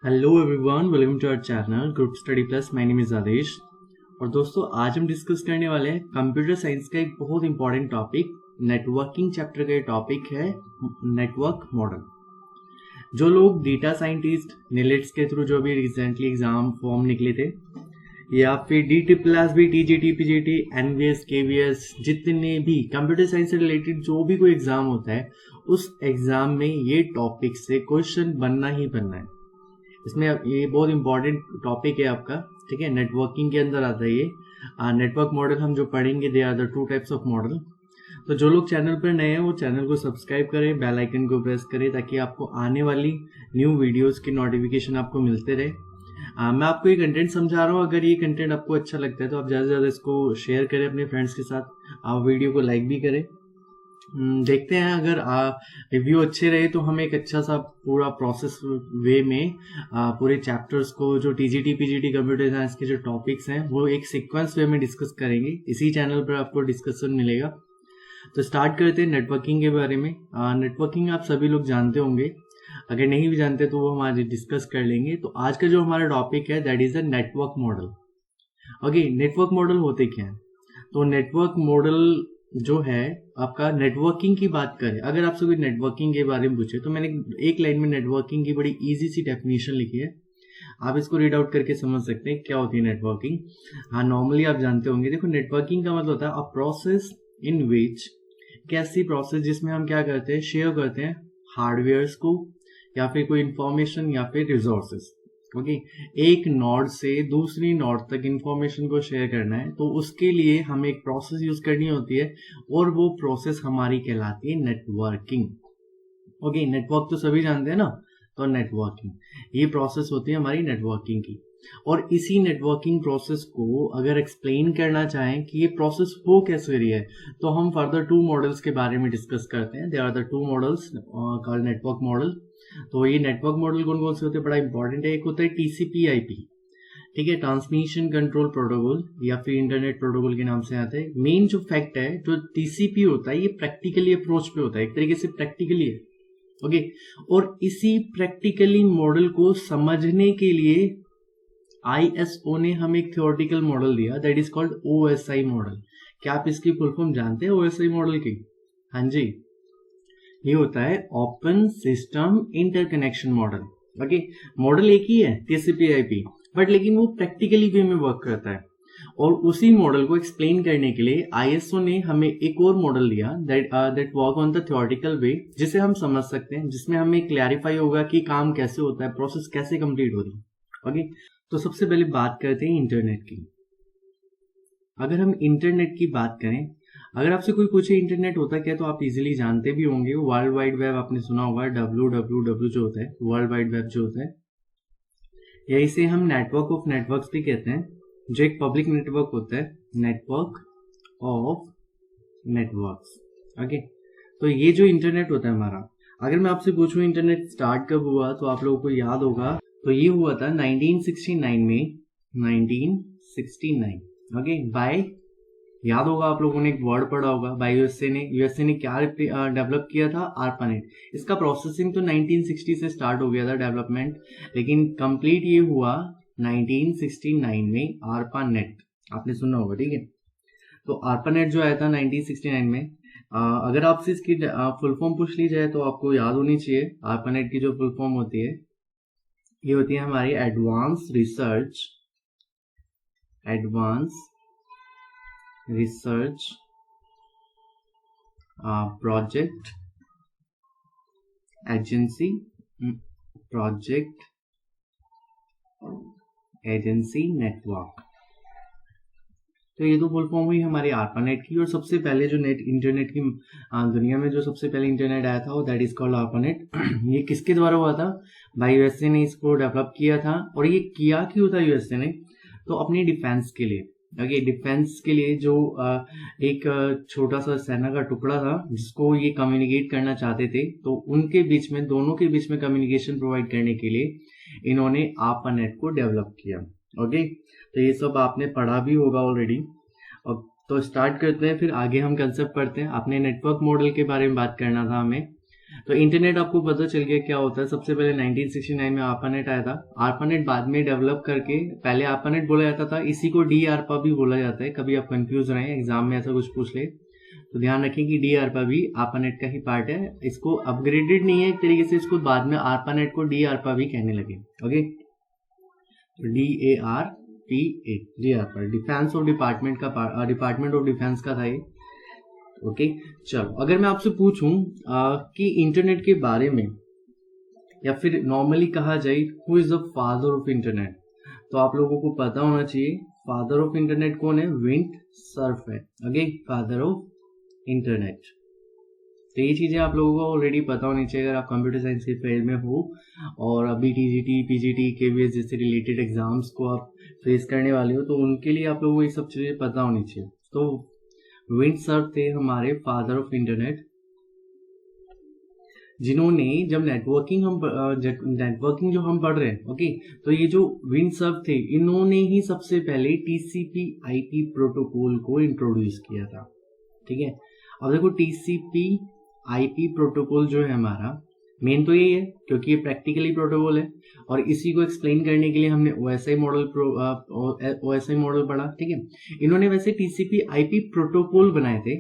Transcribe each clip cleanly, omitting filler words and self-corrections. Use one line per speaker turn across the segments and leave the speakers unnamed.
Hello everyone, welcome to our channel group study plus. My name is Adesh. और दोस्तों, आज हम डिस्कस करने वाले हैं कंप्यूटर साइंस का एक बहुत इंपॉर्टेंट टॉपिक, नेटवर्किंग चैप्टर का टॉपिक है नेटवर्क मॉडल। जो लोग डेटा साइंटिस्ट निलेट्स के थ्रू जो भी रिसेंटली एग्जाम फॉर्म निकले थे, या फिर DSSS, TGT, PGT, NVS, KVS, जितने भी कंप्यूटर साइंस से रिलेटेड जो भी कोई एग्जाम होता है, उस एग्जाम में ये टॉपिक से क्वेश्चन बनना ही बनना है। इसमें ये बहुत इंपॉर्टेंट टॉपिक है आपका, ठीक है। नेटवर्किंग के अंदर आता है ये नेटवर्क मॉडल। हम जो पढ़ेंगे, they are the two types of model. तो जो लोग चैनल पर नए हैं वो चैनल को सब्सक्राइब करें, बेल आइकन को प्रेस करें, ताकि आपको आने वाली न्यू वीडियोस की नोटिफिकेशन आपको मिलते रहे। मैं आपको ये कंटेंट समझा रहा हूँ। अगर ये कंटेंट आपको अच्छा लगता है तो आप ज़्यादा से ज़्यादा इसको शेयर करें अपने फ्रेंड्स के साथ, आप वीडियो को लाइक भी करें। देखते हैं, अगर रिव्यू अच्छे रहे तो हम एक अच्छा सा पूरा प्रोसेस वे में पूरे चैप्टर्स को, जो TGT, PGT कंप्यूटर साइंस के जो टॉपिक्स हैं, वो एक सीक्वेंस वे में डिस्कस करेंगे। इसी चैनल पर आपको डिस्कशन मिलेगा। तो स्टार्ट करते हैं नेटवर्किंग के बारे में। नेटवर्किंग आप सभी लोग जानते होंगे, अगर नहीं भी जानते तो वो हम आज डिस्कस कर लेंगे। तो आज का जो हमारा टॉपिक है, that is the network model. Okay, network model होते क्या है? तो नेटवर्क मॉडल जो है आपका, नेटवर्किंग की बात करें, अगर आपसे कोई नेटवर्किंग के बारे में पूछे तो मैंने एक लाइन में नेटवर्किंग की बड़ी इजी सी डेफिनेशन लिखी है। आप इसको रीड आउट करके समझ सकते हैं क्या होती है नेटवर्किंग। हाँ, नॉर्मली आप जानते होंगे। देखो, नेटवर्किंग का मतलब होता है अ प्रोसेस इन विच, कैसी प्रोसेस जिसमें हम क्या करते हैं, शेयर करते हैं हार्डवेयर्स को, या फिर कोई इंफॉर्मेशन, या फिर रिसोर्सेस। ओके, एक नोड से दूसरी नोड तक इंफॉर्मेशन को शेयर करना है, तो उसके लिए हमें एक प्रोसेस यूज करनी होती है, और वो प्रोसेस हमारी कहलाती है नेटवर्किंग। ओके, नेटवर्क तो सभी जानते हैं ना। तो नेटवर्किंग, ये प्रोसेस होती है हमारी नेटवर्किंग की। और इसी नेटवर्किंग प्रोसेस को अगर एक्सप्लेन करना चाहें कि ये प्रोसेस हो कैसे रही है, तो हम फर्दर टू मॉडल्स के बारे में डिस्कस करते हैं। They are the two models called network model. तो ये नेटवर्क मॉडल कौन कौन से होते हैं, बड़ा इंपॉर्टेंट है। एक होता है TCP/IP, ठीक है, ट्रांसमिशन कंट्रोल प्रोटोकॉल, या फिर इंटरनेट प्रोटोकॉल के नाम से आते हैं। मेन जो फैक्ट है, जो TCP होता है, ये प्रैक्टिकली अप्रोच पे होता है, एक तरीके से प्रैक्टिकली है। ओके, और इसी प्रैक्टिकली मॉडल को समझने के लिए ISO ने हमें एक थियोरेटिकल मॉडल दिया, that is called OSI model. क्या आप इसकी फुल फॉर्म जानते हैं OSI मॉडल की? हाँ जी, ये होता है open system interconnection model. Okay, model एक ही है TCP/IP, बट लेकिन वो प्रैक्टिकली वे में वर्क करता है। और उसी मॉडल को एक्सप्लेन करने के लिए ISO ने हमें एक और मॉडल दिया, that work on the theoretical way, जिसे हम समझ सकते हैं, जिसमें हमें क्लैरिफाई होगा कि काम कैसे होता है, प्रोसेस कैसे कंप्लीट हो रही है। ओके, तो सबसे पहले बात करते हैं इंटरनेट की। अगर हम इंटरनेट की बात करें, अगर आपसे कोई पूछे इंटरनेट होता क्या, तो आप इजीली जानते भी होंगे। वर्ल्ड वाइड वेब आपने सुना होगा, WWW जो होता है, वर्ल्ड वाइड वेब जो होता है, या इसे हम नेटवर्क ऑफ नेटवर्क्स भी कहते हैं। जो एक पब्लिक नेटवर्क होता है, नेटवर्क ऑफ नेटवर्क्स। ओके, तो ये जो इंटरनेट होता है हमारा, अगर मैं आपसे पूछूं इंटरनेट स्टार्ट कब हुआ, तो आप लोगों को याद होगा, तो ये हुआ था 1969 में, 1969। ओके, बाय, याद होगा आप लोगों ने एक वर्ड पढ़ा होगा, बाय यूएसए ने क्या डेवलप किया था, ARPANET। इसका प्रोसेसिंग तो 1960 से स्टार्ट हो गया था डेवलपमेंट, लेकिन कंप्लीट ये हुआ 1969 में, ARPANET आपने सुना होगा, ठीक है। तो ARPANET जो आया था 1969 में, अगर आपसे इसकी फुल फॉर्म पूछ ली जाए तो आपको याद होनी चाहिए। ARPANET की जो फुल फॉर्म होती है, ये होती है हमारी advance research project agency network. तो ये तो फुल फॉर्म हुई हमारी ARPANET की। और सबसे पहले जो इंटरनेट की दुनिया में जो सबसे पहले इंटरनेट आया था, वो दैट इज कॉल्ड ARPANET। ये किसके द्वारा हुआ था? भाई यूएसए ने इसको डेवलप किया था। और ये किया क्यों था यूएसए ने? तो अपनी डिफेंस के लिए। ओके, डिफेंस के लिए जो एक छोटा सा सेना का टुकड़ा था, जिसको ये कम्युनिकेट करना चाहते थे, तो उनके बीच में, दोनों के बीच में कम्युनिकेशन प्रोवाइड करने के लिए इन्होंने ARPANET को डेवलप किया। ओके, तो ये सब आपने पढ़ा भी होगा ऑलरेडी। अब तो स्टार्ट करते हैं, फिर आगे हम कंसेप्ट पढ़ते हैं। अपने नेटवर्क मॉडल के बारे में बात करना था हमें। तो इंटरनेट आपको पता चल गया क्या होता है। सबसे पहले 1969 में आर्पानेट आया था। आर्पानेट बाद में डेवलप करके, पहले आर्पानेट बोला जाता था, इसी को डी आरपा भी बोला जाता है। कभी आप कंफ्यूज रहे एग्जाम में ऐसा कुछ पूछ ले तो ध्यान रखें कि डी आरपा भी आर्पानेट का ही पार्ट है। इसको अपग्रेडेड नहीं है एक तरीके से, इसको बाद में आर्पानेट को डी आरपा भी कहने लगे। Okay, DARPA, D आरपा defence of department of defence का था ये। ओके, चलो अगर मैं आपसे पूछूं कि इंटरनेट के बारे में, या फिर नॉर्मली कहा जाए who is the father of internet, तो आप लोगों को पता होना चाहिए फादर ऑफ इंटरनेट कौन है। विंड सर्फ है। Okay, father of internet. तो ये चीजें आप लोगों को ऑलरेडी पता होनी चाहिए अगर आप कंप्यूटर साइंस के फील्ड में हो और अभी TGT, PGT, KVS जैसे रिलेटेड एग्जाम्स को आप फेस करने वाले हो, तो उनके लिए आप लोगों को ये सब चीजें पता होनी चाहिए। तो विंड सर्फ थे हमारे फादर ऑफ इंटरनेट, जिन्होंने जब नेटवर्किंग जो हम पढ़ रहे हैं, ओके, तो ये जो विंड सर्फ थे, इन्होंने ही सबसे पहले TCP/IP प्रोटोकॉल को इंट्रोड्यूस किया था। ठीक है, अब देखो TCP/IP प्रोटोकॉल जो है हमारा मेन तो यही है क्योंकि ये प्रैक्टिकली प्रोटोकॉल है, और इसी को एक्सप्लेन करने के लिए हमने OSI मॉडल पढ़ा। ठीक है, इन्होंने वैसे TCP/IP प्रोटोकॉल बनाए थे।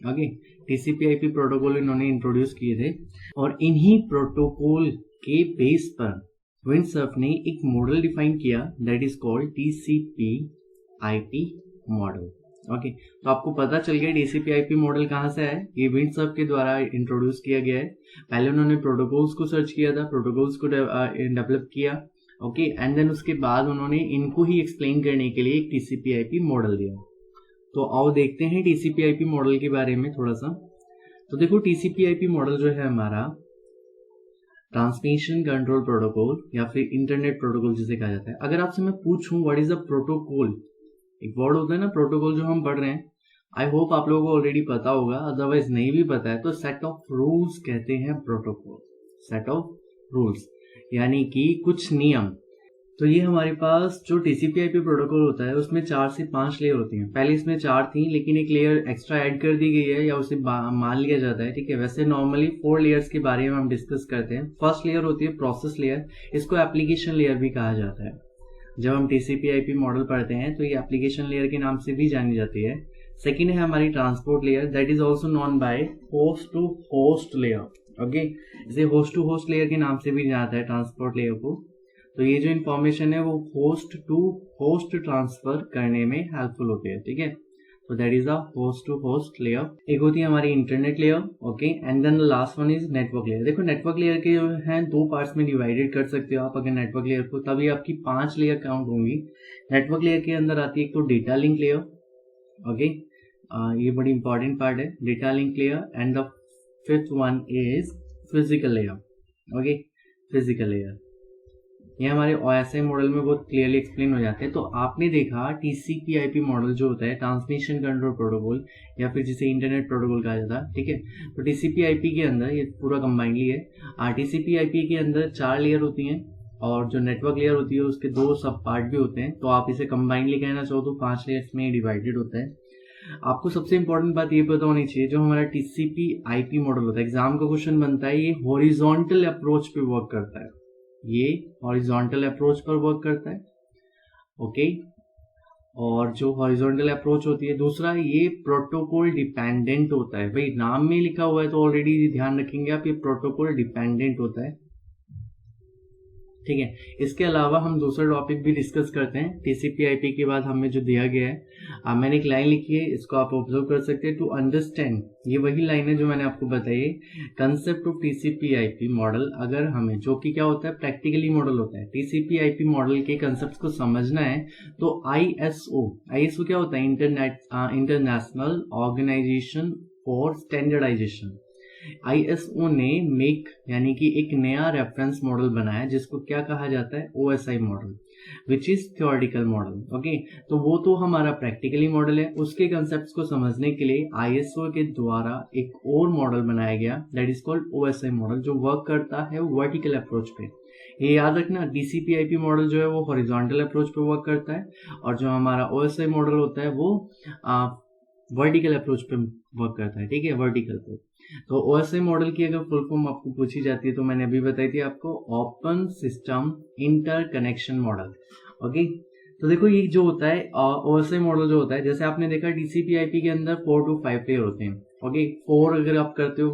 ओके, TCP/IP प्रोटोकॉल इन्होंने इंट्रोड्यूस किए थे, और इन्हीं प्रोटोकॉल के बेस पर विंड सर्फ ने एक मॉडल डिफाइन किया, that is called TCP/IP model. Okay, तो आपको पता चल गया TCP/IP मॉडल कहाँ से है। ये विंड सर्फ के द्वारा इंट्रोड्यूस किया गया है। पहले उन्होंने प्रोटोकॉल्स को सर्च किया था, प्रोटोकॉल्स को डेवलप किया। ओके, एंड देन उसके बाद उन्होंने इनको ही एक्सप्लेन करने के लिए एक TCP/IP मॉडल दिया। तो आओ देखते हैं TCP/IP मॉडल के बारे में थोड़ा सा। तो देखो TCP/IP मॉडल जो है हमारा ट्रांसमिशन कंट्रोल प्रोटोकॉल या फिर इंटरनेट प्रोटोकॉल जिसे कहा जाता है। अगर आपसे मैं पूछूं व्हाट इज अ प्रोटोकॉल, एक वर्ड होता है ना प्रोटोकॉल जो हम पढ़ रहे हैं, आई होप आप लोगों को ऑलरेडी पता होगा, अदरवाइज नहीं भी पता है तो सेट ऑफ रूल्स कहते हैं प्रोटोकॉल। सेट ऑफ रूल्स यानी कि कुछ नियम। तो ये हमारे पास जो TCP/IP प्रोटोकॉल होता है उसमें 4 से 5 लेयर होती हैं। पहले इसमें 4 थी लेकिन एक लेयर एक्स्ट्रा ऐड कर दी गई है या उसे मान लिया जाता है। ठीक है, वैसे नॉर्मली 4 लेयर्स के बारे में हम डिस्कस करते हैं। फर्स्ट लेयर होती है प्रोसेस लेयर, इसको एप्लीकेशन लेयर भी कहा जाता है। जब हम TCP/IP मॉडल पढ़ते हैं तो ये एप्लीकेशन लेयर के नाम से भी जानी जाती है। सेकेंड है हमारी transport layer, that is also known by host to host layer. Okay, इसे होस्ट टू होस्ट लेयर के नाम से भी जाना जाता है ट्रांसपोर्ट लेयर को। तो ये जो इन्फॉर्मेशन है वो होस्ट टू होस्ट ट्रांसफर करने में हेल्पफुल होती है। ठीक है, तो that is the host to host layer. एक होती है हमारी internet layer. Okay, and then the last one is network layer. देखो नेटवर्क लेयर के जो है 2 पार्ट्स में डिवाइडेड कर सकते हो आप अगर नेटवर्क लेयर को, तभी आपकी 5 लेयर काउंट होंगी। नेटवर्क लेयर के अंदर आती है एक तो डेटा लिंक लेयर। ओके, ये बड़ी इंपॉर्टेंट पार्ट है, data link layer. And the 5th one is physical layer. Okay, physical layer ये हमारे OSI मॉडल में बहुत क्लियरली एक्सप्लेन हो जाते हैं। तो आपने देखा TCP/IP मॉडल जो होता है ट्रांसमिशन कंट्रोल प्रोटोकॉल या फिर जिसे इंटरनेट प्रोटोकॉल कहा जाता है। ठीक है, तो TCP/IP के अंदर ये पूरा कंबाइंडली है। TCP/IP के अंदर 4 लेयर होती हैं और जो नेटवर्क लेयर होती है उसके 2 सब पार्ट भी होते हैं। तो आप इसे कंबाइंडली कहना चाहो तो 5 लेयर्स में डिवाइडेड होता है। आपको सबसे इंपॉर्टेंट बात ये पता होनी चाहिए, जो हमारा TCP/IP मॉडल होता है, एग्जाम का क्वेश्चन बनता है, ये हॉरिजॉन्टल अप्रोच पे वर्क करता है। ये हॉरिजॉन्टल अप्रोच पर वर्क करता है। ओके, और जो हॉरिजॉन्टल अप्रोच होती है, दूसरा ये प्रोटोकॉल डिपेंडेंट होता है। भाई नाम में लिखा हुआ है तो ऑलरेडी ध्यान रखेंगे आप, ये प्रोटोकॉल डिपेंडेंट होता है। ठीक है, इसके अलावा हम दूसरा टॉपिक भी डिस्कस करते हैं। TCP/IP के बाद हमें जो दिया गया है, मैंने एक लाइन लिखी है, इसको आप ऑब्जर्व कर सकते हैं। टू अंडरस्टैंड, ये वही लाइन है जो मैंने आपको बताई है, कंसेप्ट ऑफ TCP/IP मॉडल। अगर हमें, जो कि क्या होता है प्रैक्टिकली मॉडल होता है, TCP/IP मॉडल के कंसेप्ट को समझना है तो ISO क्या होता है, international organization for standardization. ISO ने मेक यानी कि एक नया रेफरेंस मॉडल बनाया जिसको क्या कहा जाता है, OSI model, which is theoretical model. Okay, तो वो तो हमारा प्रैक्टिकली मॉडल है। उसके कंसेप्ट्स को समझने के लिए ISO के द्वारा एक और मॉडल बनाया गया, that is called OSI model, जो वर्क करता है वर्टिकल अप्रोच पे। ये याद रखना, TCP/IP मॉडल जो है वो हॉरिजॉन्टल अप्रोच पे वर्क करता है, और जो हमारा OSI मॉडल होता है वो वर्टिकल अप्रोच पे वर्क करता है। ठीक है, वर्टिकल पे। तो ओएसआई मॉडल की अगर फुल फॉर्म आपको पूछी जाती है तो मैंने अभी बताई थी आपको, open system interconnection model. Okay, तो देखो ये जो होता है ओएसआई मॉडल जो होता है, जैसे आपने देखा टीसीपी आईपी के अंदर 4 to 5 लेयर होते हैं। ओके, 4 अगर आप करते हो,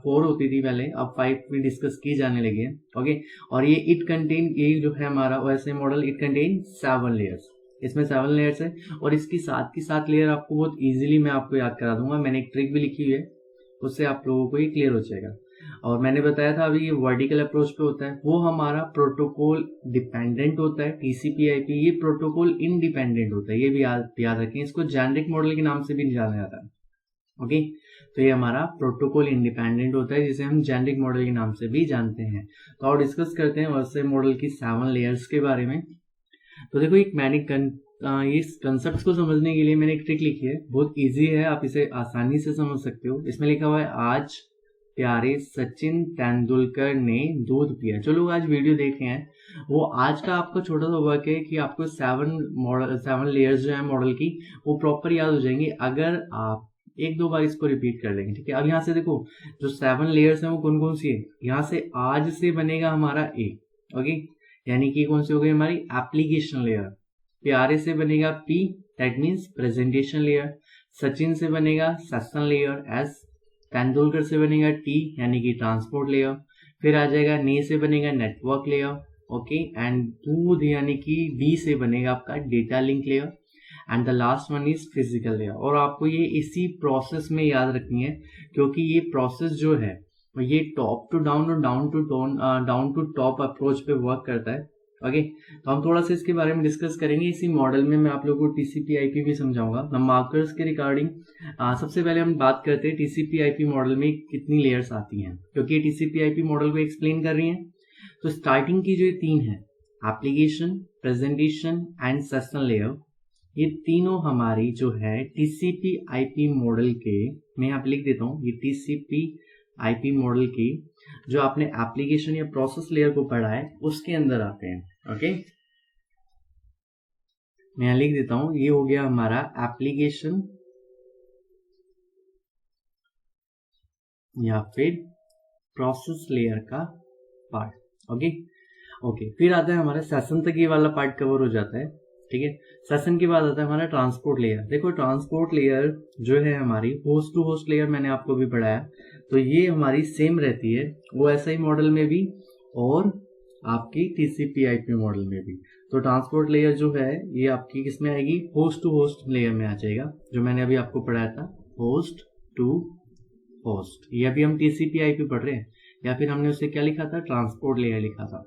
4 होती थी पहले, अब 5 भी डिस्कस की जाने लगी है। ओके, और ये ये जो है हमारा OSI model, it contain 7 layers. इसमें 7 लेयर्स है, और इसकी 7 की 7 लेयर आपको बहुत इजीली मैं आपको याद करा दूंगा। मैंने एक ट्रिक भी लिखी हुई है, उससे आप लोगों को ये क्लियर हो जाएगा। और मैंने बताया था अभी ये वर्टिकल अप्रोच पे होता है, वो हमारा प्रोटोकॉल डिपेंडेंट होता है। टीसीपी आईपी ये प्रोटोकॉल इंडिपेंडेंट होता है, ये भी याद रखें। इसको जेनेरिक मॉडल के नाम से भी जाना जाता है। ओके, तो ये हमारा प्रोटोकॉल इंडिपेंडेंट होता है, जिसे हम जेनेरिक मॉडल के नाम से भी जानते हैं। तो और डिस्कस करते हैं ओएसआई मॉडल की 7 लेयर्स के बारे में। तो देखो एक इस कंसेप्ट को समझने के लिए मैंने एक ट्रिक लिखी है, बहुत इजी है, आप इसे आसानी से समझ सकते हो। इसमें लिखा हुआ है, आज प्यारे सचिन तेंदुलकर ने दूध पिया। जो लोग आज वीडियो देख रहे हैं, वो आज का आपका छोटा सा वर्क है कि आपको 7 लेयर्स जो है मॉडल की, वो प्रॉपर याद हो जाएंगी अगर आप एक दो बार इसको रिपीट कर लेंगे। ठीक है, अब यहाँ से देखो जो 7 लेयर्स हैं वो कौन कौन सी है। यहाँ से आज से बनेगा हमारा ए। ओके, यानी कि कौन सी हो गई हमारी एप्लीकेशन लेयर। प्यारे से बनेगा P, that means presentation layer. Sachin से बनेगा सेशन लेयर एस। तेंदुलकर से बनेगा टी, यानी कि ट्रांसपोर्ट लेयर। फिर आ जाएगा ने से बनेगा नेटवर्क लेयर। ओके, एंड दूध यानी कि डी से बनेगा आपका data link layer. And the last one is physical layer. और आपको ये इसी प्रोसेस में याद रखनी है, क्योंकि ये प्रोसेस जो है ये टॉप टू डाउन और डाउन टू टॉप अप्रोच पे वर्क करता है। ओके, तो हम थोड़ा सा इसके बारे में डिस्कस करेंगे। इसी मॉडल में मैं आप लोगों को टीसीपी आईपी भी समझाऊंगा। हम मार्कर्स के रिगार्डिंग सबसे पहले हम बात करते हैं टीसीपी आईपी मॉडल में कितनी लेयर्स आती हैं, क्योंकि ये टीसीपी आईपी मॉडल को एक्सप्लेन कर रही हैं। तो स्टार्टिंग की जो ये 3 है, application, presentation and session layer, ये तीनों हमारी जो है टीसीपी आईपी मॉडल के, मैं यहाँ पे लिख देता हूँ, ये टीसीपी आईपी मॉडल की जो आपने एप्लीकेशन या प्रोसेस लेयर को पढ़ा है उसके अंदर आते हैं। ओके, मैं यहाँ लिख देता हूँ, ये हो गया हमारा एप्लीकेशन या फिर प्रोसेस लेयर का पार्ट। ओके, फिर आता है हमारा सेशन तक ये वाला पार्ट कवर हो जाता है। ठीक है, सेशन के बाद आता है हमारा ट्रांसपोर्ट लेयर। देखो ट्रांसपोर्ट लेयर जो है हमारी होस्ट टू होस्ट लेयर, मैंने आपको भी पढ़ाया, तो ये हमारी सेम रहती है ओएसआई मॉडल में भी और आपकी टीसीपी आईपी मॉडल में भी। तो ट्रांसपोर्ट लेयर जो है ये आपकी किसमें आएगी, होस्ट टू होस्ट लेयर में आ जाएगा, जो मैंने अभी आपको पढ़ाया था, होस्ट टू होस्ट। ये अभी हम टीसीपी आईपी पढ़ रहे हैं, या फिर हमने उसे क्या लिखा था, ट्रांसपोर्ट लेयर लिखा था।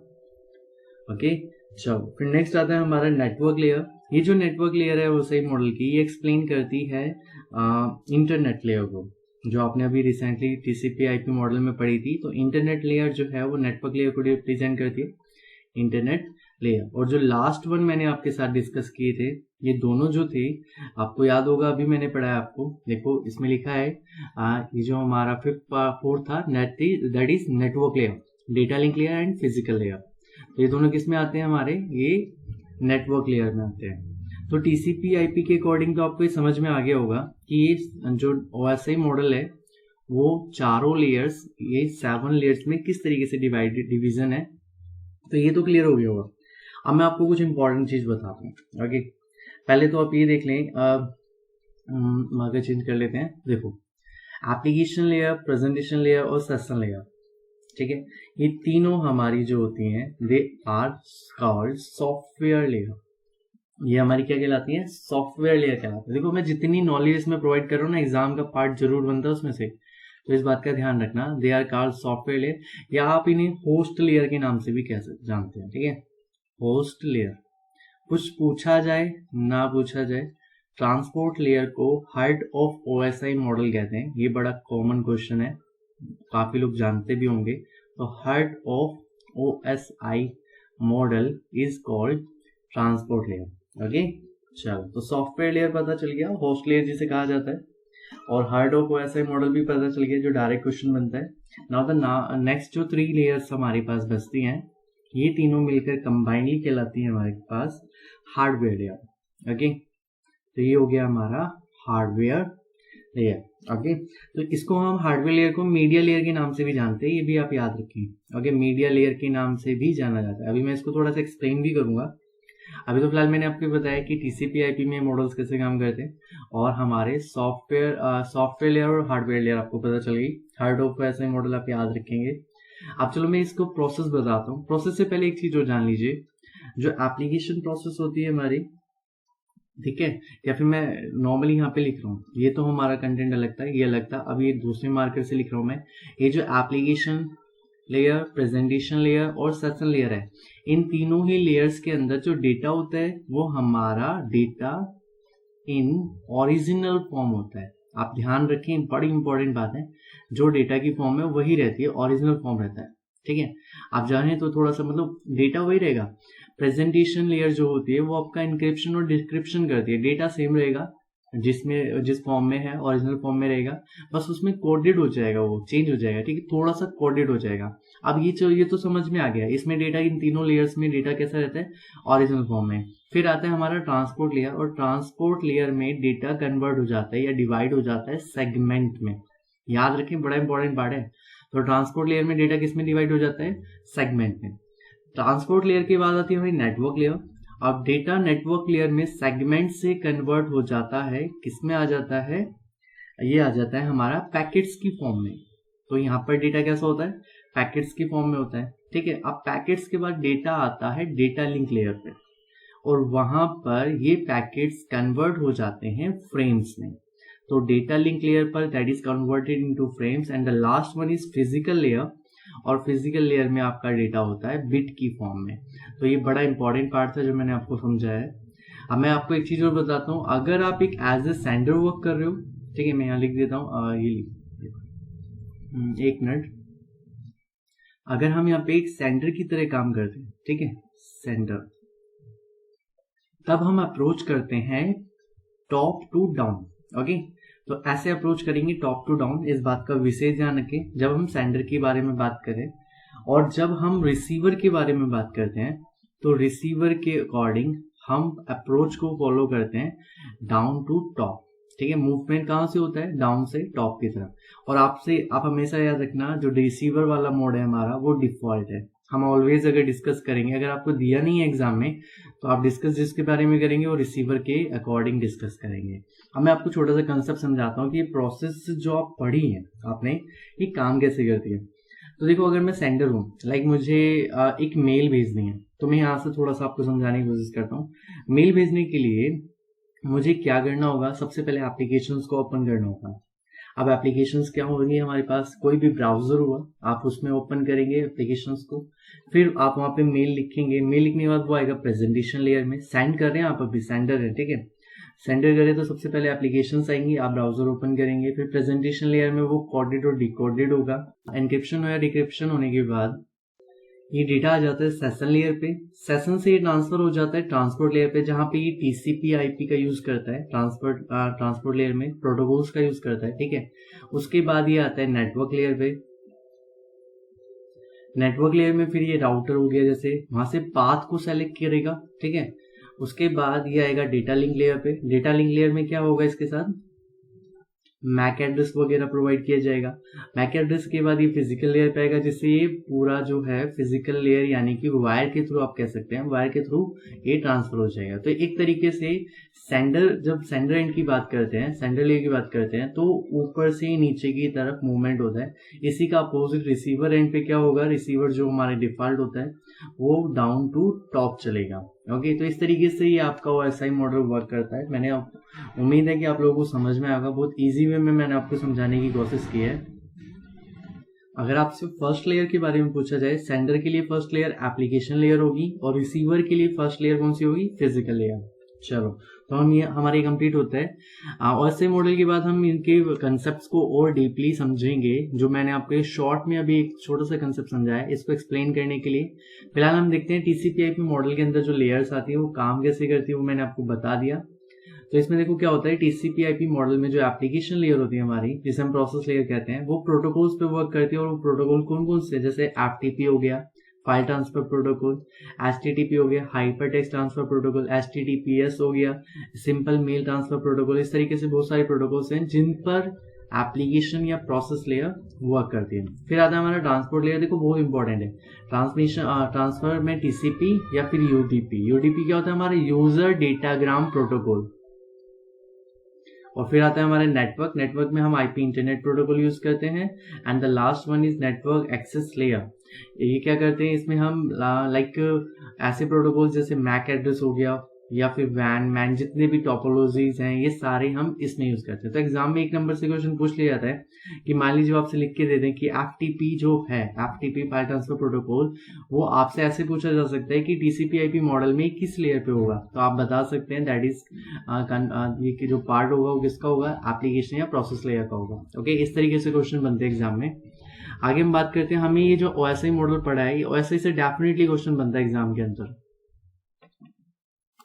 ओके, चलो फिर नेक्स्ट आता है हमारा नेटवर्क लेयर। ये जो नेटवर्क लेयर है ओएसआई मॉडल की, ये एक्सप्लेन करती है इंटरनेट लेयर को, जो आपने अभी रिसेंटली टीसीपी आईपी मॉडल में पढ़ी थी। तो इंटरनेट लेयर जो है वो नेटवर्क लेयर को रिप्रेजेंट करती है, इंटरनेट लेयर। और जो लास्ट वन मैंने आपके साथ डिस्कस किए थे, ये दोनों जो थे आपको याद होगा, अभी मैंने पढ़ाया आपको, देखो इसमें लिखा है ये जो हमारा फोर्थ था that is network layer, data link layer and physical layer. तो ये दोनों किस में आते हैं हमारे, ये नेटवर्क लेयर में आते हैं। तो टीसीपी आईपी के अकॉर्डिंग तो आपको ये समझ में आ गया होगा कि ये जो ओएसआई मॉडल है वो चारों लेयर्स, ये 7 लेयर्स में किस तरीके से डिवीजन है, तो ये तो क्लियर हो गया होगा। अब मैं आपको कुछ इंपॉर्टेंट चीज बताता हूँ। ओके, पहले तो आप ये देख लें, मार्कर चेंज कर लेते हैं। देखो एप्लीकेशन लेयर, प्रेजेंटेशन लेयर और सेशन लेयर, ठीक है, ये तीनों हमारी जो होती हैं they are called software layer. ये हमारी क्या कहलाती है, सॉफ्टवेयर लेयर कहलाती है। देखो मैं जितनी नॉलेज इसमें प्रोवाइड कर रहा हूँ ना, एग्जाम का पार्ट जरूर बनता है उसमें से, तो इस बात का ध्यान रखना। They are called software layer, या आप इन्हें होस्ट लेयर के नाम से भी कह सकते जानते हैं। ठीक है, होस्ट लेयर। कुछ पूछा जाए ना पूछा जाए, ट्रांसपोर्ट लेयर को हार्ट ऑफ ओएसआई मॉडल कहते हैं। ये बड़ा कॉमन क्वेश्चन है, काफी लोग जानते भी होंगे। तो heart of OSI model is called transport layer. Okay, चलो तो सॉफ्टवेयर लेयर पता चल गया, होस्ट लेयर जिसे कहा जाता है, और हार्ट ऑफ ओएसआई मॉडल भी पता चल गया, जो डायरेक्ट क्वेश्चन बनता है। नाउ द नेक्स्ट जो 3 लेयर्स हमारे पास बचती हैं, ये तीनों मिलकर कंबाइनली कहलाती है हमारे पास हार्डवेयर लेयर। ओके, तो ये हो गया हमारा हार्डवेयर लेयर। ओके, तो इसको हम हार्डवेयर लेयर को मीडिया लेयर के नाम से भी जानते हैं, ये भी आप याद रखिए। ओके, मीडिया लेयर के नाम से भी जाना जाता है। अभी मैं इसको थोड़ा सा एक्सप्लेन भी करूंगा। अभी तो फिलहाल मैंने आपको बताया कि टीसीपी आईपी में मॉडल्स कैसे काम करते हैं, और हमारे सॉफ्टवेयर लेयर और हार्डवेयर लेयर आपको पता चल गई। हर ऑफ ऐसे मॉडल आप याद रखेंगे। अब चलो मैं इसको प्रोसेस बताता हूँ। प्रोसेस से पहले एक चीज और जान लीजिए, जो एप्लीकेशन प्रोसेस होती है हमारी, ठीक है, या फिर मैं नॉर्मली यहाँ पे लिख रहा हूँ, ये तो हमारा कंटेंट अलग था, ये अलग था। अब ये दूसरे मार्कर से लिख रहा हूँ मैं। ये जो एप्लीकेशन लेयर, प्रेजेंटेशन लेयर और सेशन लेयर है, इन तीनों ही लेयर्स के अंदर जो डेटा होता है वो हमारा डेटा इन ओरिजिनल फॉर्म होता है। आप ध्यान रखें, बड़ी इंपॉर्टेंट बात है, जो डेटा की फॉर्म है वही रहती है, ओरिजिनल फॉर्म रहता है, ठीक है। आप जाने तो थोड़ा सा मतलब डेटा वही रहेगा। प्रेजेंटेशन लेयर जो होती है वो आपका इंक्रिप्शन और डिस्क्रिप्शन करती है। डेटा सेम रहेगा, जिस फॉर्म में है ओरिजिनल फॉर्म में रहेगा, बस उसमें कोडेड हो जाएगा, वो चेंज हो जाएगा, ठीक है, थोड़ा सा कोडेड हो जाएगा। अब ये तो समझ में आ गया। इसमें डेटा, इन तीनों लेयर्स में डेटा कैसा रहता है, ओरिजिनल फॉर्म में। फिर आता है हमारा ट्रांसपोर्ट लेयर, और ट्रांसपोर्ट लेयर में डेटा कन्वर्ट हो जाता है या डिवाइड हो जाता है सेगमेंट में। याद रखें, बड़ा इंपॉर्टेंट पार्ट है। तो ट्रांसपोर्ट लेयर में डेटा किस में डिवाइड हो जाता है, सेगमेंट में। ट्रांसपोर्ट लेयर के बाद आती है हमारी नेटवर्क लेयर। अब डेटा नेटवर्क लेयर में सेगमेंट से कन्वर्ट हो जाता है, किसमें आ जाता है, ये आ जाता है हमारा पैकेट्स की फॉर्म में। तो यहाँ पर डेटा कैसा होता है, पैकेट्स की फॉर्म में होता है, ठीक है। अब पैकेट्स के बाद डेटा आता है डेटा लिंक लेयर पे, और वहां पर ये पैकेट्स कन्वर्ट हो जाते हैं फ्रेम्स में। तो डेटा लिंक लेयर पर that is converted into frames, and the last one is physical layer, और फिजिकल लेयर में आपका डेटा होता है बिट की फॉर्म में। तो ये बड़ा इंपॉर्टेंट पार्ट था जो मैंने आपको समझाया है। अब मैं आपको एक चीज और बताता हूँ, अगर आप एक एज ए सेंडर वर्क कर रहे हो, ठीक है, मैं यहाँ लिख देता हूँ, ये एक मिनट। अगर हम यहाँ पे एक सेंडर की तरह काम करते हैं, ठीक है, सेंडर, तब हम अप्रोच करते हैं टॉप टू डाउन। ओके, तो ऐसे अप्रोच करेंगे टॉप टू डाउन। इस बात का विशेष ध्यान रखें जब हम सेंडर के बारे में बात करें। और जब हम रिसीवर के बारे में बात करते हैं, तो रिसीवर के अकॉर्डिंग हम अप्रोच को फॉलो करते हैं डाउन टू टॉप, ठीक है। मूवमेंट कहाँ से होता है, डाउन से टॉप की तरफ। और आप हमेशा याद रखना, जो रिसीवर वाला मोड है हमारा वो डिफॉल्ट है। हम ऑलवेज अगर डिस्कस करेंगे, अगर आपको दिया नहीं है एग्जाम में, तो आप डिस्कस जिसके बारे में करेंगे वो रिसीवर के अकॉर्डिंग डिस्कस करेंगे। अब मैं आपको छोटा सा कंसेप्ट समझाता हूँ कि ये प्रोसेस जो आप पढ़ी है आपने, ये काम कैसे करती है। तो देखो, अगर मैं सेंडर हूँ, लाइक मुझे एक मेल भेजनी है, तो मैं यहाँ से थोड़ा सा आपको समझाने की कोशिश करता हूँ। मेल भेजने के लिए मुझे क्या करना होगा, सबसे पहले एप्लीकेशंस को ओपन करना होगा। अब एप्लीकेशंस क्या होंगी हमारे पास, कोई भी ब्राउजर हुआ, आप उसमें ओपन करेंगे एप्लीकेशंस को, फिर आप वहाँ पे मेल लिखेंगे। मेल लिखने के बाद वो आएगा प्रेजेंटेशन लेयर में। सेंड कर रहे हैं आप, अभी सेंडर है, ठीक है, सेंडर करें तो सबसे पहले एप्लीकेशंस आएंगी, आप ब्राउजर ओपन करेंगे, फिर प्रेजेंटेशन लेयर में वो कोडेड और डिकोडेड होगा। एनक्रिप्शन या डिक्रिप्शन होने के बाद ये डेटा आ जाता है सेशन लेयर पे। सेशन से ये ट्रांसफर हो जाता है ट्रांसपोर्ट लेयर पे, जहां पे ये टीसीपी आईपी का यूज करता है। ट्रांसपोर्ट लेयर में प्रोटोकॉल्स का यूज करता है, ठीक है। उसके बाद ये आता है नेटवर्क लेयर पे। नेटवर्क लेयर में फिर ये राउटर हो गया, जैसे वहां से पाथ को सेलेक्ट करेगा, ठीक है। उसके बाद ये आएगा डेटा लिंक लेयर पे। डेटा लिंक लेयर में क्या होगा, इसके साथ मैक एड्रेस वगैरह प्रोवाइड किया जाएगा। मैक एड्रेस के बाद ये फिजिकल लेयर पे आएगा, जिससे ये पूरा जो है फिजिकल लेयर, यानी कि वायर के थ्रू, आप कह सकते हैं वायर के थ्रू ये ट्रांसफर हो जाएगा। तो एक तरीके से जब सेंडर एंड की बात करते हैं, सेंडर लेयर की बात करते हैं, तो ऊपर से नीचे की तरफ मूवमेंट होता है। इसी का अपोजिट रिसीवर एंड पे क्या होगा, रिसीवर जो हमारे डिफॉल्ट होता है वो डाउन टू टॉप चलेगा। ओके, तो इस तरीके से ये आपका OSI मॉडल वर्क करता है। मैंने उम्मीद है कि आप लोगों को समझ में आएगा। बहुत इजी वे में मैंने आपको समझाने की कोशिश की है। अगर आपसे फर्स्ट लेयर के बारे में पूछा जाए, सेंडर के लिए फर्स्ट लेयर एप्लीकेशन लेयर होगी, और रिसीवर के लिए फर्स्ट लेयर कौन सी होगी, फिजिकल लेयर। चलो, तो हम ये हमारे कंप्लीट होता है। OSI मॉडल के बाद हम इनके कंसेप्ट्स को और डीपली समझेंगे। जो मैंने आपको शॉर्ट में अभी एक छोटा सा कंसेप्ट समझाया है, इसको एक्सप्लेन करने के लिए फिलहाल हम देखते हैं TCP/IP मॉडल के अंदर जो लेयर्स आती है वो काम कैसे करती है, वो मैंने आपको बता दिया। तो इसमें देखो क्या होता है, TCP/IP मॉडल में जो एप्लीकेशन लेयर होती है हमारी, जिसे हम प्रोसेस लेयर कहते हैं, वो प्रोटोकॉल्स पे वर्क करती है। और वो प्रोटोकॉल कौन कौन से, जैसे FTP हो गया, फाइल ट्रांसफर प्रोटोकॉल, HTTP हो गया, hyper text transfer protocol, HTTPS हो गया, सिंपल मेल ट्रांसफर प्रोटोकॉल। इस तरीके से बहुत सारे प्रोटोकॉल्स हैं जिन पर एप्लीकेशन या प्रोसेस लेयर वर्क करती है। फिर आता है हमारा ट्रांसपोर्ट लेयर। देखो बहुत इंपॉर्टेंट है ट्रांसफर में TCP या फिर UDP। UDP क्या होता है? हमारा यूजर डेटाग्राम प्रोटोकॉल। और फिर आता है हमारे नेटवर्क में हम IP इंटरनेट प्रोटोकॉल यूज करते हैं। And the last one is network access layer. ये क्या करते हैं? इसमें हम ऐसे प्रोटोकॉल जैसे मैक एड्रेस हो गया या फिर वैन जितने भी टोपोलॉजीज हैं ये सारे हम इसमें यूज करते हैं। तो एग्जाम में 1 नंबर से क्वेश्चन पूछ लिया जाता है कि मान लीजिए आपसे लिख के दे दें कि FTP जो है, FTP फाइल ट्रांसफर प्रोटोकॉल, वो आपसे ऐसे पूछा जा सकता है कि TCP/IP मॉडल में किस लेयर पे होगा। तो आप बता सकते हैं दैट इज ये जो पार्ट होगा वो किसका होगा? एप्लीकेशन या प्रोसेस लेयर का होगा। ओके, इस तरीके से क्वेश्चन बनते हैं एग्जाम में। आगे हम बात करते हैं, हमें ये जो OSI मॉडल पढ़ा है, OSI से डेफिनेटली क्वेश्चन बनता है एग्जाम के अंदर।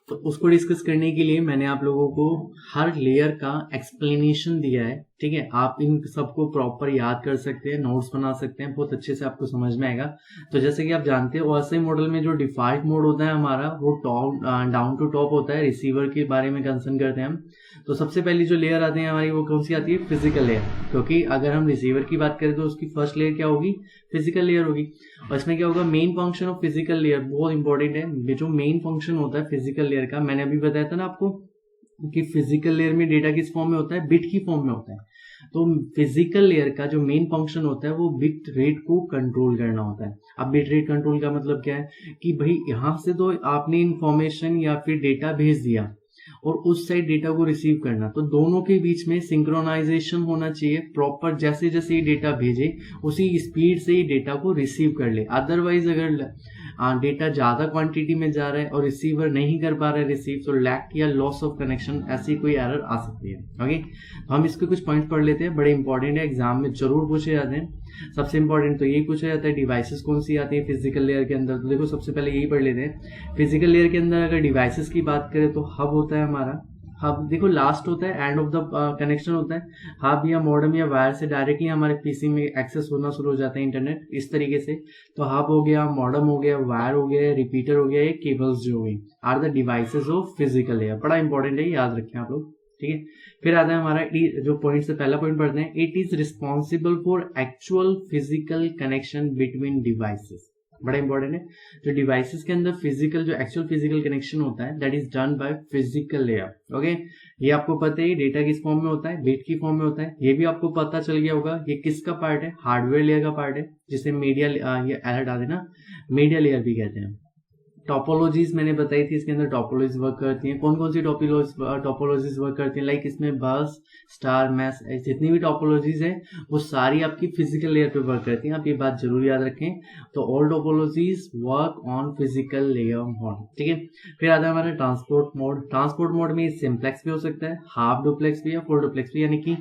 तो उसको डिस्कस करने के लिए मैंने आप लोगों को हर लेयर का एक्सप्लेनेशन दिया है। ठीक है, आप इन सबको प्रॉपर याद कर सकते हैं, नोट्स बना सकते हैं, बहुत अच्छे से आपको समझ में आएगा। तो जैसे कि आप जानते हैं OSI मॉडल में जो डिफॉल्ट मोड होता है हमारा, वो टॉप डाउन टू टॉप होता है। रिसीवर के बारे में कंसर्न करते हैं हम। तो सबसे पहली जो लेयर आती है हमारी, वो कौन सी आती है? Physical layer. क्योंकि अगर हम रिसीवर की बात करें तो उसकी फर्स्ट लेयर क्या होगी? फिजिकल लेयर होगी। और इसमें क्या होगा? Main function of physical layer बहुत इंपॉर्टेंट है। जो मेन फंक्शन होता है फिजिकल लेयर का, मैंने अभी बताया था ना आपको कि फिजिकल लेयर में डेटा किस फॉर्म में होता है? बिट की फॉर्म में होता है। तो फिजिकल लेयर का जो मेन फंक्शन होता है वो बिट रेट को कंट्रोल करना होता है। अब बिट रेट कंट्रोल का मतलब क्या है कि भाई यहां से तो आपने इंफॉर्मेशन या फिर डेटा भेज दिया और उस साइड डेटा को रिसीव करना, तो दोनों के बीच में सिंक्रोनाइजेशन होना चाहिए प्रॉपर। जैसे जैसे ये डेटा भेजे उसी स्पीड से ये डेटा को रिसीव कर ले। अदरवाइज अगर डेटा ज्यादा क्वांटिटी में जा रहा है और रिसीवर नहीं कर पा रहा है रिसीव, तो लैक या लॉस ऑफ कनेक्शन ऐसी कोई एरर आ सकती है। ओके, तो हम इसके कुछ पॉइंट पढ़ लेते हैं, बड़े इंपॉर्टेंट है, एग्जाम में जरूर पूछे जाते हैं। सबसे इंपॉर्टेंट तो यही पूछा जाता है, डिवाइसेस कौन सी आती है फिजिकल लेयर के अंदर। तो देखो सबसे पहले यही पढ़ लेते हैं। फिजिकल लेयर के अंदर अगर डिवाइसेस की बात करें तो हब होता है हमारा। हब देखो लास्ट होता है, एंड ऑफ द कनेक्शन होता है। हब या मॉडेम या वायर से डायरेक्टली हमारे पीसी में एक्सेस होना शुरू हो जाता है इंटरनेट, इस तरीके से। तो हब हो गया, मॉडेम हो गया, वायर हो गया, रिपीटर हो गया, ये केबल्स जो हुई are the devices of physical layer. बड़ा इंपॉर्टेंट है, याद रखें आप लोग। ठीक है, फिर आता है हमारा जो पॉइंट से पहला पॉइंट पढ़ते हैं, it is responsible for actual physical connection between devices. बड़ा इंपॉर्टेंट है, जो डिवाइसेस के अंदर फिजिकल जो एक्चुअल फिजिकल कनेक्शन होता है that is done by physical layer. Okay, ये आपको पता है डेटा किस फॉर्म में होता है? बिट की फॉर्म में होता है। ये भी आपको पता चल गया होगा ये किसका पार्ट है? हार्डवेयर लेयर का पार्ट है, जिसे मीडिया ये एरर डाल देना मीडिया लेयर भी कहते हैं। टोपोलॉजीज मैंने बताई थी, इसके अंदर टोपोलॉजीज वर्क करती हैं। कौन कौन सी टोपोलॉजीज वर्क करती हैं? लाइक इसमें बस, स्टार, मैश, जितनी भी टोपोलॉजीज है वो सारी आपकी फिजिकल लेयर पे वर्क करती हैं। आप ये बात जरूर याद रखें। तो all topologies work on physical layer mode. ठीक है, फिर आता है हमारा ट्रांसपोर्ट मोड। ट्रांसपोर्ट मोड में सिंप्लेक्स भी हो सकता है, हाफ डुप्लेक्स भी या फुल डुप्लेक्स भी, यानी कि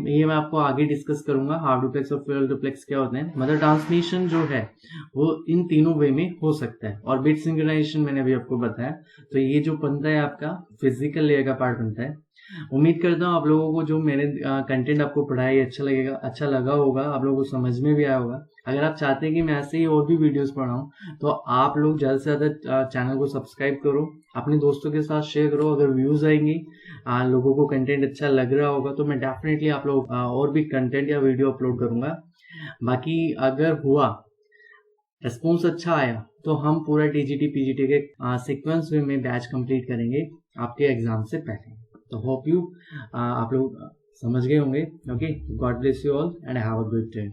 ये मैं आपको आगे डिस्कस करूंगा हाफ डुप्लेक्स और फुल डुप्लेक्स क्या होते हैं। मतलब ट्रांसमिशन जो है वो इन तीनों वे में हो सकता है। और बिट सिंक्रोनाइजेशन मैंने अभी आपको बताया। तो ये जो बनता है आपका फिजिकल लेयर का पार्ट बनता है। उम्मीद करता हूँ आप लोगों को जो मैंने कंटेंट आपको पढ़ाया ये अच्छा लगा होगा, आप लोगों को समझ में भी आया होगा। अगर आप चाहते हैं कि मैं ऐसे ही और भी वीडियोस पढ़ाऊँ तो आप लोग ज़्यादा से ज़्यादा चैनल को सब्सक्राइब करो, अपने दोस्तों के साथ शेयर करो। अगर व्यूज़ आएंगे, लोगों को कंटेंट अच्छा लग रहा होगा तो मैं डेफिनेटली आप लोग और भी कंटेंट या वीडियो अपलोड करूँगा। बाकी अगर हुआ रिस्पॉन्स अच्छा आया तो हम पूरा TGT PGT के सीक्वेंस में बैच कंप्लीट करेंगे आपके एग्जाम से पहले। तो होप यू आप लोग समझ गए होंगे। Okay, God bless you all and have a good day.